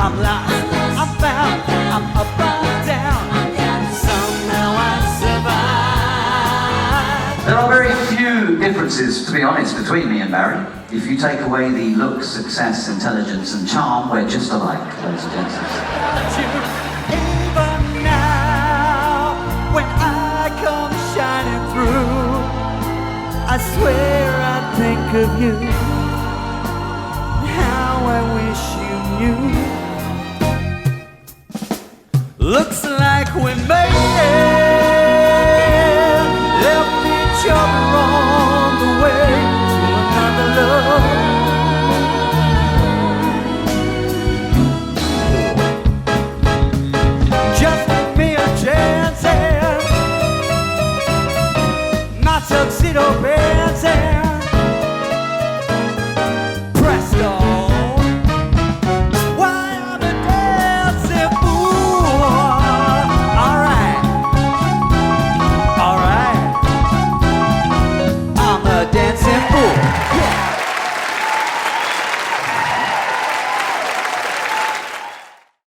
I'm lost, I'm found, I'm up and down. Somehow I survive. There are very few differences, to be honest, between me and Barry. If you take away the looks, success, intelligence and charm, we're just alike, ladies and gents. Even now, when I come shining through, I swear I think of you. How I wish you knew. Looks like we made it, left each other on the way to another love. Just give me a chance and my tuxedo, baby.